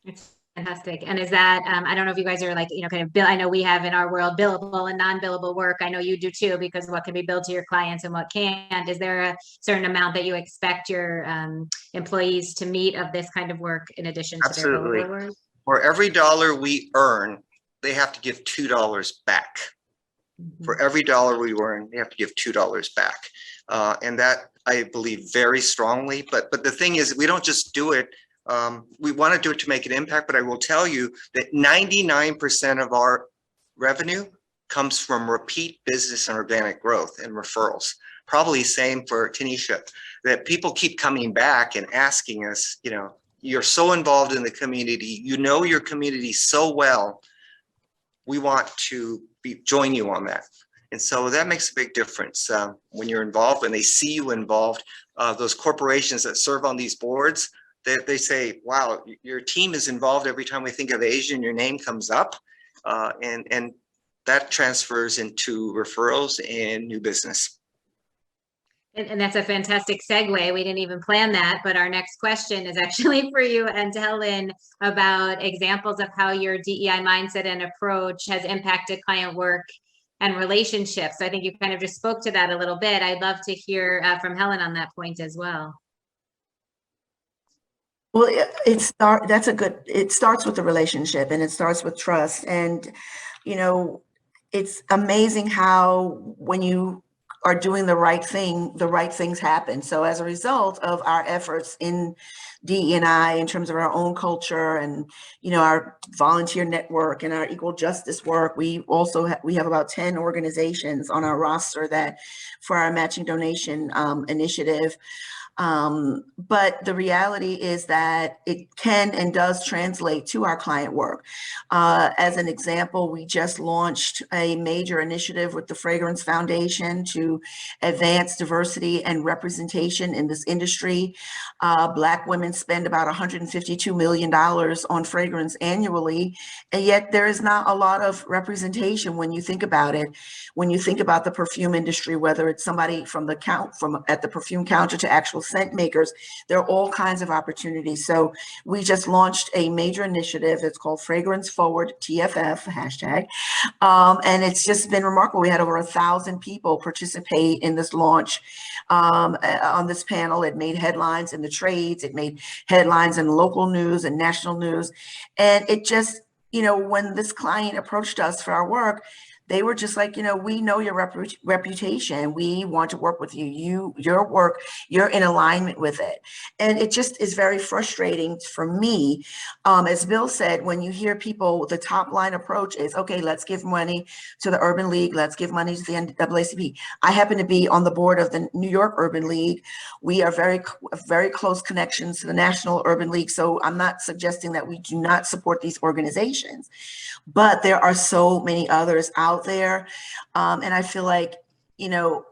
It's fantastic. And is that, I don't know if you guys are like, kind of bill, I know we have in our world billable and non-billable work. I know you do too, because what can be billed to your clients and what can't. Is there a certain amount that you expect your employees to meet of this kind of work in addition to their billable work? For every dollar we earn, they have to give $2 back. For every dollar we earn, they have to give $2 back. And that I believe very strongly. But the thing is, we don't just do it. We want to do it to make an impact, but I will tell you that 99% of our revenue comes from repeat business and organic growth and referrals. Probably same for Tanisha, that people keep coming back and asking us, you're so involved in the community, your community so well, we want to join you on that. And so that makes a big difference when you're involved, when they see you involved. Those corporations that serve on these boards, they say, wow, your team is involved every time we think of Asia and your name comes up. And that transfers into referrals and new business. And that's a fantastic segue. We didn't even plan that, but our next question is actually for you and Helen about examples of how your DEI mindset and approach has impacted client work and relationships. So I think you kind of just spoke to that a little bit. I'd love to hear from Helen on that point as well. Well, it starts with the relationship, and it starts with trust. And, it's amazing how when you are doing the right thing, the right things happen. So as a result of our efforts in DE&I, in terms of our own culture and, our volunteer network and our equal justice work, we also we have about 10 organizations on our roster that for our matching donation initiative. But the reality is that it can and does translate to our client work. As an example, we just launched a major initiative with the Fragrance Foundation to advance diversity and representation in this industry. Black women spend about $152 million on fragrance annually, and yet there is not a lot of representation when you think about it. When you think about the perfume industry, whether it's somebody from at the perfume counter to actual scent makers, there are all kinds of opportunities. So we just launched a major initiative. It's called Fragrance Forward TFF hashtag. And it's just been remarkable. We had over 1,000 people participate in this launch on this panel. It made headlines in the trades. It made headlines in local news and national news. And it just, when this client approached us for our work, they were just like, we know your reputation. We want to work with you. Your work, you're in alignment with it. And it just is very frustrating for me. As Bill said, when you hear people, the top line approach is, okay, let's give money to the Urban League. Let's give money to the NAACP. I happen to be on the board of the New York Urban League. We are very close connections to the National Urban League. So I'm not suggesting that we do not support these organizations, but there are so many others out there. And I feel like,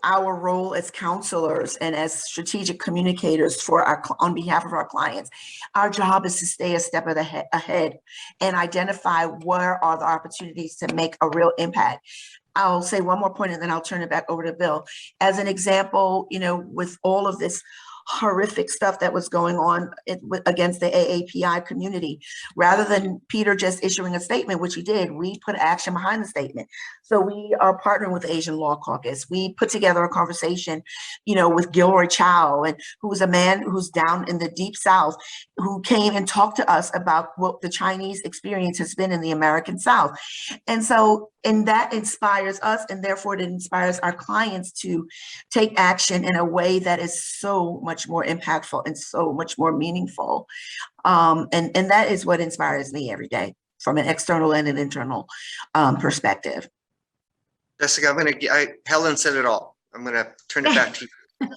our role as counselors and as strategic communicators on behalf of our clients, our job is to stay a step ahead and identify where are the opportunities to make a real impact. I'll say one more point and then I'll turn it back over to Bill. As an example, with all of this horrific stuff that was going on against the AAPI community. Rather than Peter just issuing a statement, which he did, we put action behind the statement. So we are partnering with the Asian Law Caucus. We put together a conversation, with Gilroy Chow, and who's a man who's down in the deep South, who came and talked to us about what the Chinese experience has been in the American South. And that inspires us, and therefore it inspires our clients to take action in a way that is so much more impactful and so much more meaningful. And that is what inspires me every day. from an external and an internal perspective. Jessica, Helen said it all. I'm going to turn it back to you.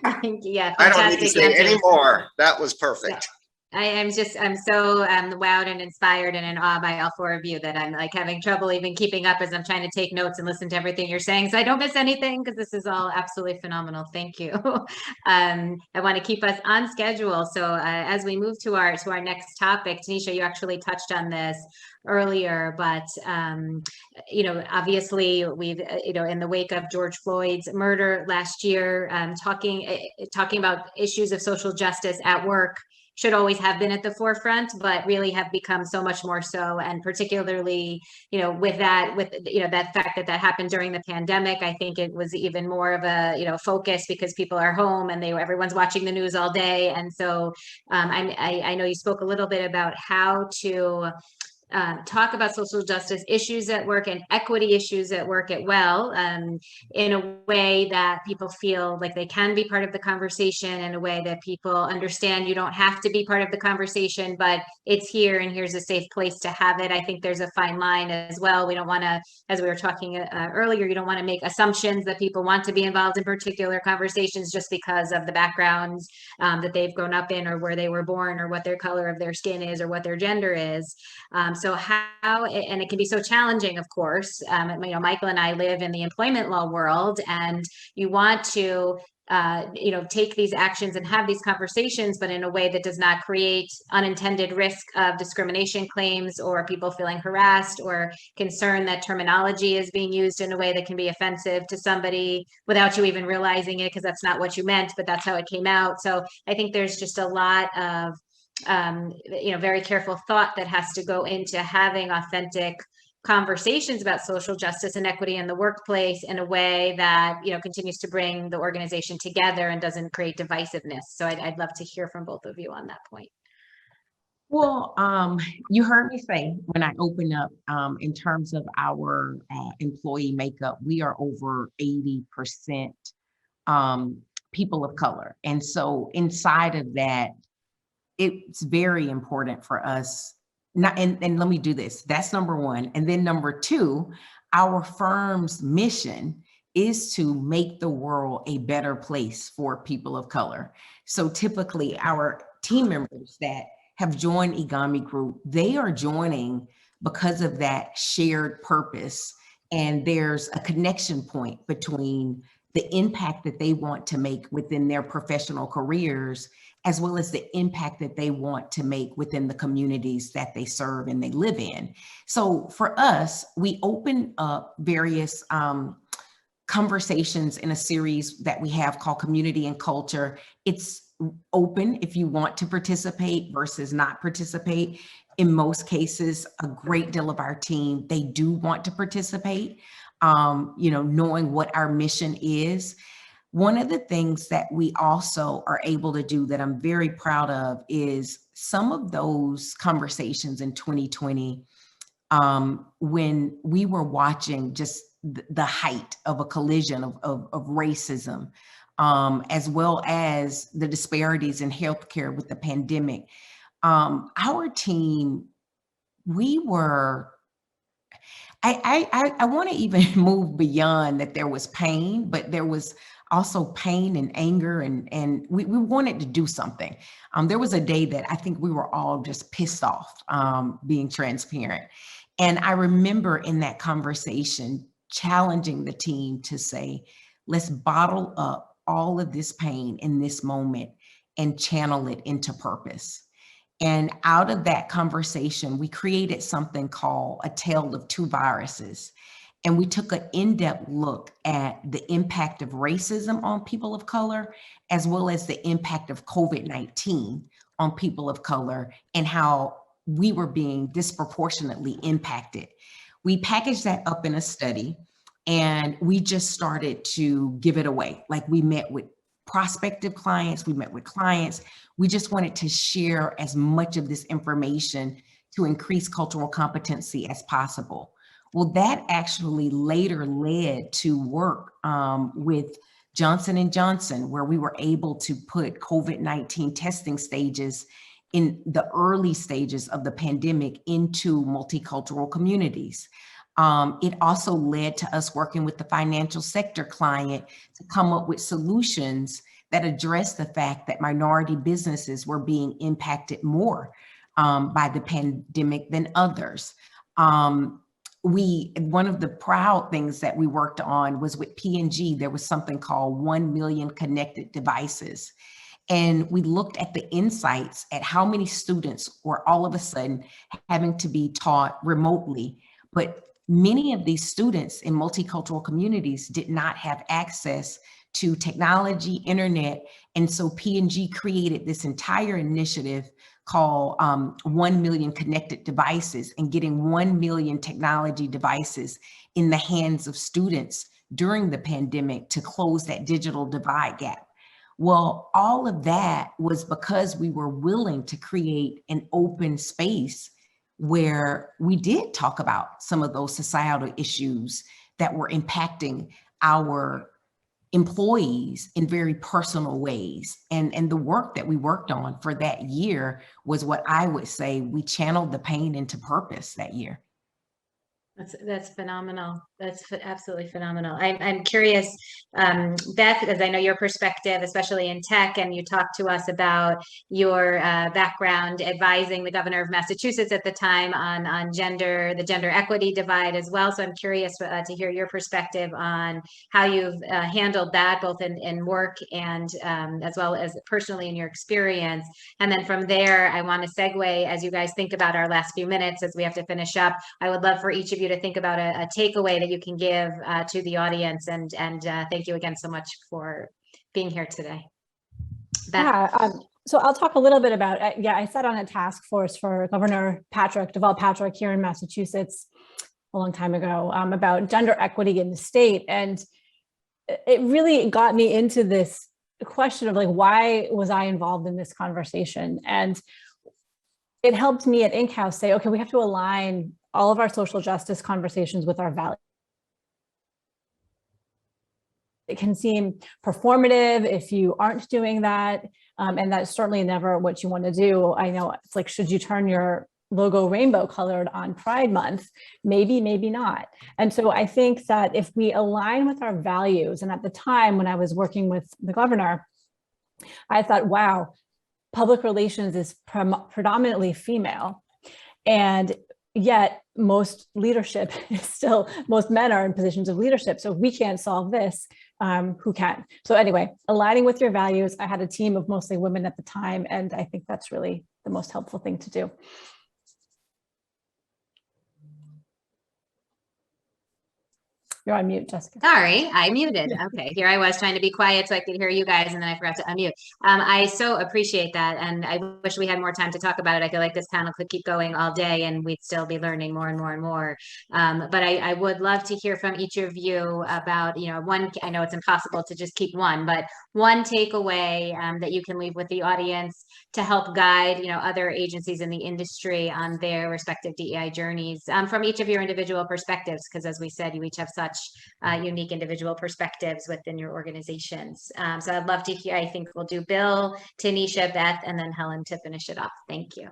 Thank you. Yeah, I don't need to fantastic say answers. any more. That was perfect. I'm so wowed and inspired and in awe by all four of you that I'm like having trouble even keeping up as I'm trying to take notes and listen to everything you're saying, so I don't miss anything, because this is all absolutely phenomenal. Thank you. I want to keep us on schedule. So as we move to our next topic, Tanisha, you actually touched on this earlier, but you know, obviously we've you know, in the wake of George Floyd's murder last year, talking about issues of social justice at work should always have been at the forefront, but really have become so much more so. And particularly, you know, with you know, that fact that happened during the pandemic, I think it was even more of a, you know, focus, because people are home and everyone's watching the news all day. And so I know you spoke a little bit about how to talk about social justice issues at work and equity issues at work in a way that people feel like they can be part of the conversation, in a way that people understand you don't have to be part of the conversation, but it's here and here's a safe place to have it. I think there's a fine line as well. We don't want to, as we were talking earlier, you don't want to make assumptions that people want to be involved in particular conversations just because of the backgrounds that they've grown up in, or where they were born, or what their color of their skin is, or what their gender is. So how, and it can be so challenging, of course. You know, Michael and I live in the employment law world, and you want to, you know, take these actions and have these conversations, but in a way that does not create unintended risk of discrimination claims, or people feeling harassed, or concern that terminology is being used in a way that can be offensive to somebody without you even realizing it, because that's not what you meant, but that's how it came out. So I think there's just a lot of you know, very careful thought that has to go into having authentic conversations about social justice and equity in the workplace in a way that, you know, continues to bring the organization together and doesn't create divisiveness. So I'd love to hear from both of you on that point. Well, you heard me say when I opened up, in terms of our employee makeup, we are over 80% people of color. And so inside of that, it's very important for us. And let me do this. That's number one. And then number two, our firm's mission is to make the world a better place for people of color. So typically our team members that have joined IGAMI Group, they are joining because of that shared purpose. And there's a connection point between the impact that they want to make within their professional careers, as well as the impact that they want to make within the communities that they serve and they live in. So for us, we open up various conversations in a series that we have called Community and Culture. It's open if you want to participate versus not participate. In most cases, a great deal of our team, they do want to participate, you know, knowing what our mission is. One of the things that we also are able to do that I'm very proud of is some of those conversations in 2020, when we were watching just the height of a collision of racism, as well as the disparities in healthcare with the pandemic. Our team, we were, I want to even move beyond that there was pain, but there was also pain and anger, and we wanted to do something. There was a day that I think we were all just pissed off, being transparent. And I remember in that conversation challenging the team to say, let's bottle up all of this pain in this moment and channel it into purpose. And out of that conversation, we created something called A Tale of Two Viruses. And we took an in-depth look at the impact of racism on people of color, as well as the impact of COVID-19 on people of color, and how we were being disproportionately impacted. We packaged that up in a study, and we just started to give it away. Like, we met with prospective clients, we met with clients. We just wanted to share as much of this information to increase cultural competency as possible. Well, that actually later led to work with Johnson & Johnson, where we were able to put COVID-19 testing stages in the early stages of the pandemic into multicultural communities. It also led to us working with the financial sector client to come up with solutions that address the fact that minority businesses were being impacted more by the pandemic than others. One of the proud things that we worked on was with P&G. There was something called 1 million connected devices. And we looked at the insights at how many students were all of a sudden having to be taught remotely. But many of these students in multicultural communities did not have access to technology, internet. And so P&G created this entire initiative called 1 million connected devices, and getting 1 million technology devices in the hands of students during the pandemic to close that digital divide gap. Well, all of that was because we were willing to create an open space where we did talk about some of those societal issues that were impacting our employees in very personal ways. And the work that we worked on for that year was what I would say we channeled the pain into purpose that year. That's phenomenal. That's absolutely phenomenal. I'm curious, Beth, because I know your perspective, especially in tech, and you talked to us about your background advising the governor of Massachusetts at the time on the gender equity divide as well. So I'm curious to hear your perspective on how you've handled that, both in work and as well as personally in your experience. And then from there, I want to segue as you guys think about our last few minutes as we have to finish up. I would love for each of you to think about a takeaway that you can give to the audience, and thank you again so much for being here today. Beth? Yeah, so I'll talk a little bit about, I sat on a task force for Governor Deval Patrick here in Massachusetts a long time ago about gender equity in the state. And it really got me into this question of like, why was I involved in this conversation? And it helped me at InkHouse say, okay, we have to align all of our social justice conversations with our values. It can seem performative if you aren't doing that, and that's certainly never what you want to do. I know it's like, should you turn your logo rainbow colored on Pride Month? Maybe, maybe not. And so I think that if we align with our values, and at the time when I was working with the governor, I thought, wow, public relations is predominantly female, and yet most leadership is still, most men are in positions of leadership. So if we can't solve this, who can? So anyway, aligning with your values. I had a team of mostly women at the time, and I think that's really the most helpful thing to do. You're on mute, Jessica. Sorry, I muted. Okay, here I was trying to be quiet so I could hear you guys, and then I forgot to unmute. I so appreciate that, and I wish we had more time to talk about it. I feel like this panel could keep going all day, and we'd still be learning more and more and more. But I would love to hear from each of you about, one, I know it's impossible to just keep one, but one takeaway that you can leave with the audience to help guide, other agencies in the industry on their respective DEI journeys from each of your individual perspectives, because as we said, you each have such unique individual perspectives within your organizations. So I'd love to hear, I think we'll do Bill, Tanisha, Beth, and then Helen to finish it off. Thank you.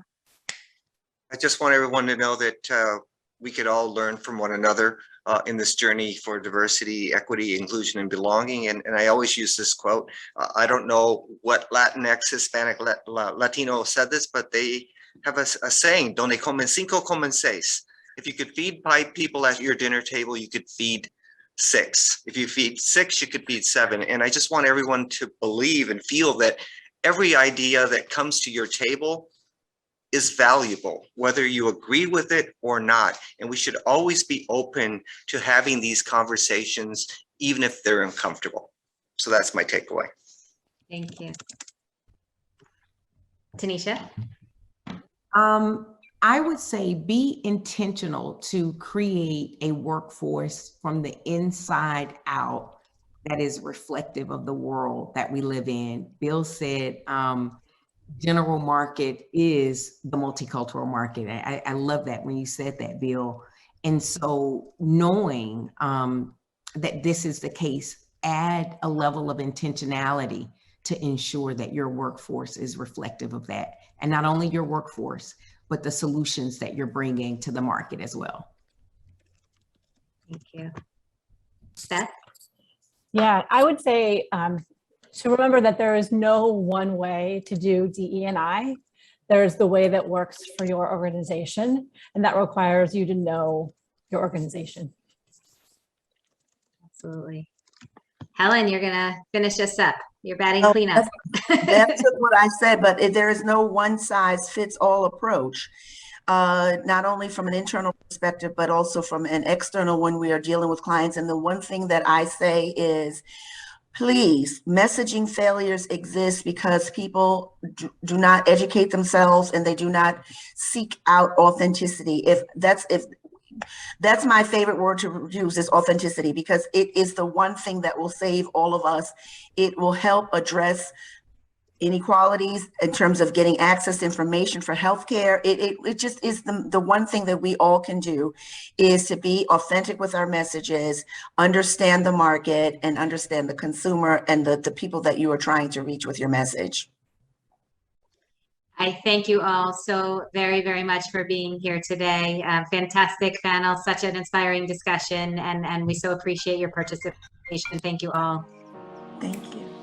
I just want everyone to know that we could all learn from one another in this journey for diversity, equity, inclusion, and belonging. And I always use this quote. I don't know what Latinx, Hispanic, Latino said this, but they have a saying, donde comen cinco, comen seis. If you could feed 5 people at your dinner table, you could feed 6. If you feed 6, you could feed 7. And I just want everyone to believe and feel that every idea that comes to your table is valuable, whether you agree with it or not. And we should always be open to having these conversations, even if they're uncomfortable. So that's my takeaway. Thank you. Tanisha? I would say be intentional to create a workforce from the inside out that is reflective of the world that we live in. Bill said, general market is the multicultural market. I love that when you said that, Bill. And so knowing that this is the case, add a level of intentionality to ensure that your workforce is reflective of that. And not only your workforce, but the solutions that you're bringing to the market as well. Thank you. Beth? Yeah, I would say to remember that there is no one way to do DE&I. There's the way that works for your organization, and that requires you to know your organization. Absolutely. Helen, you're gonna finish us up. You're batting Oh, cleanup. That's what I said, but there is no one size fits all approach. Not only from an internal perspective, but also from an external when we are dealing with clients. And the one thing that I say is, please, messaging failures exist because people do not educate themselves and they do not seek out authenticity. If that's my favorite word to use, is authenticity, because it is the one thing that will save all of us. It will help address inequalities in terms of getting access to information for healthcare. It just is the one thing that we all can do, is to be authentic with our messages, understand the market, and understand the consumer and the people that you are trying to reach with your message. I thank you all so very, very much for being here today. Fantastic panel, such an inspiring discussion, and we so appreciate your participation. Thank you all. Thank you.